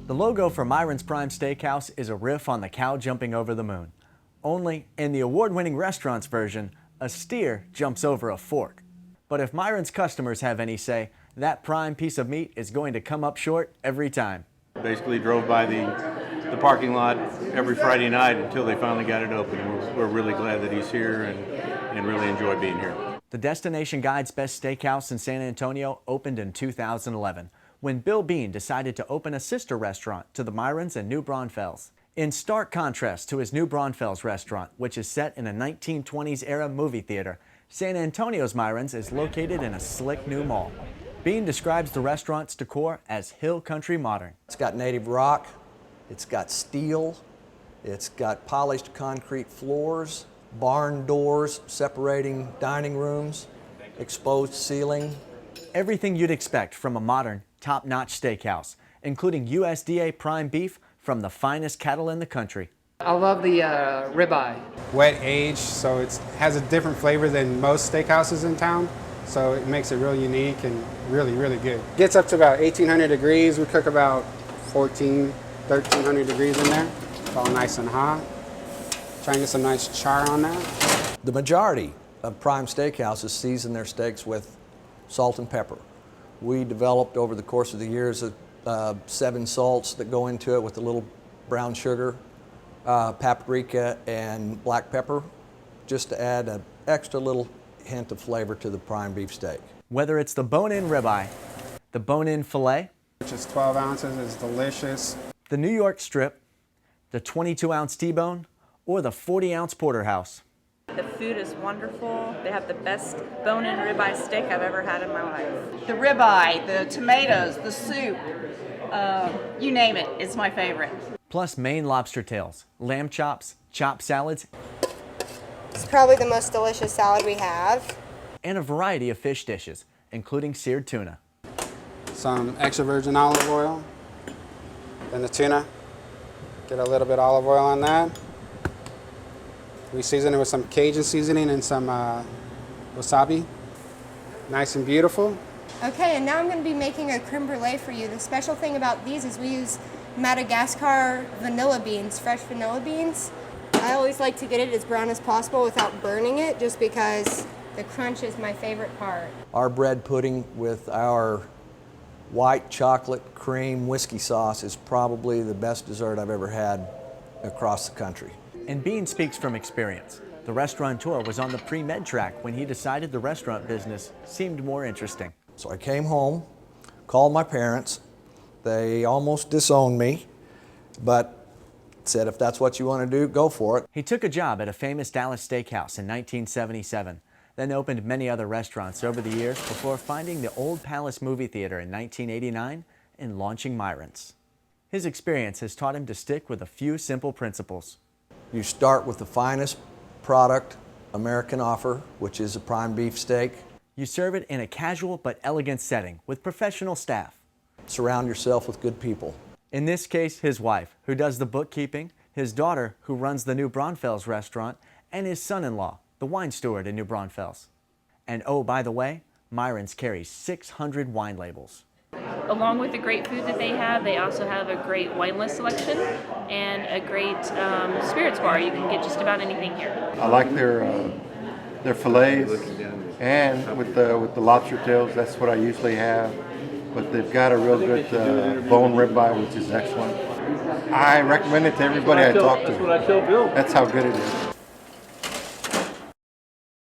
The logo for Myron's Prime Steakhouse is a riff on the cow jumping over the moon. Only, in the award-winning restaurant's version, a steer jumps over a fork. But if Myron's customers have any say, that prime piece of meat is going to come up short every time. Basically drove by the parking lot every Friday night until they finally got it open. We're really glad that he's here and really enjoy being here. The Destination Guide's Best Steakhouse in San Antonio opened in 2011 when Bill Bean decided to open a sister restaurant to the Myrons in New Braunfels. In stark contrast to his New Braunfels restaurant, which is set in a 1920s era movie theater, San Antonio's Myrons is located in a slick new mall. Bean describes the restaurant's decor as hill country modern. It's got native rock, it's got steel, it's got polished concrete floors, barn doors separating dining rooms, exposed ceiling. Everything you'd expect from a modern, top-notch steakhouse, including USDA prime beef from the finest cattle in the country. I love the ribeye. Wet aged, so it has a different flavor than most steakhouses in town. So it makes it really unique and really, really good. Gets up to about 1,800 degrees. We cook about 1,300 degrees in there. It's all nice and hot. Try and get some nice char on that. The majority of prime steakhouses season their steaks with salt and pepper. We developed over the course of the years 7 salts that go into it with a little brown sugar, paprika, and black pepper, just to add an extra little hint of flavor to the prime beef steak. Whether it's the bone-in ribeye, the bone-in filet, Which is 12 ounces, is delicious. the New York strip, the 22-ounce T-bone, or the 40-ounce porterhouse. The food is wonderful. They have the best bone-in ribeye steak I've ever had in my life. The ribeye, the tomatoes, the soup, you name it, it's my favorite. Plus Maine lobster tails, lamb chops, chopped salads, It's probably the most delicious salad we have. and a variety of fish dishes, including seared tuna. Some extra virgin olive oil. Then the tuna. Get a little bit of olive oil on that. We season it with some Cajun seasoning and some wasabi. Nice and beautiful. Okay, and now I'm going to be making a creme brulee for you. The special thing about these is we use Madagascar vanilla beans, fresh vanilla beans. I always like to get it as brown as possible without burning it, just because the crunch is my favorite part. Our bread pudding with our white chocolate cream whiskey sauce is probably the best dessert I've ever had across the country. And Bean speaks from experience. The restaurateur was on the pre-med track when he decided the restaurant business seemed more interesting. So I came home, called my parents. They almost disowned me, but said, if that's what you want to do, go for it. He took a job at a famous Dallas steakhouse in 1977, then opened many other restaurants over the years before finding the Old Palace movie theater in 1989 and launching Myron's. His experience has taught him to stick with a few simple principles. You start with the finest product American offer, which is a prime beef steak. You serve it in a casual but elegant setting with professional staff. Surround yourself with good people. In this case, his wife, who does the bookkeeping, his daughter, who runs the New Braunfels restaurant, and his son-in-law, the wine steward in New Braunfels. And oh, by the way, Myron's carries 600 wine labels. Along with the great food that they also have a great wine list selection and a great spirits bar. You can get just about anything here. I like their fillets, and with the lobster tails, that's what I usually have. But they've got a real good bone ribeye, which is excellent. I recommend it to everybody I talk to. That's how good it is.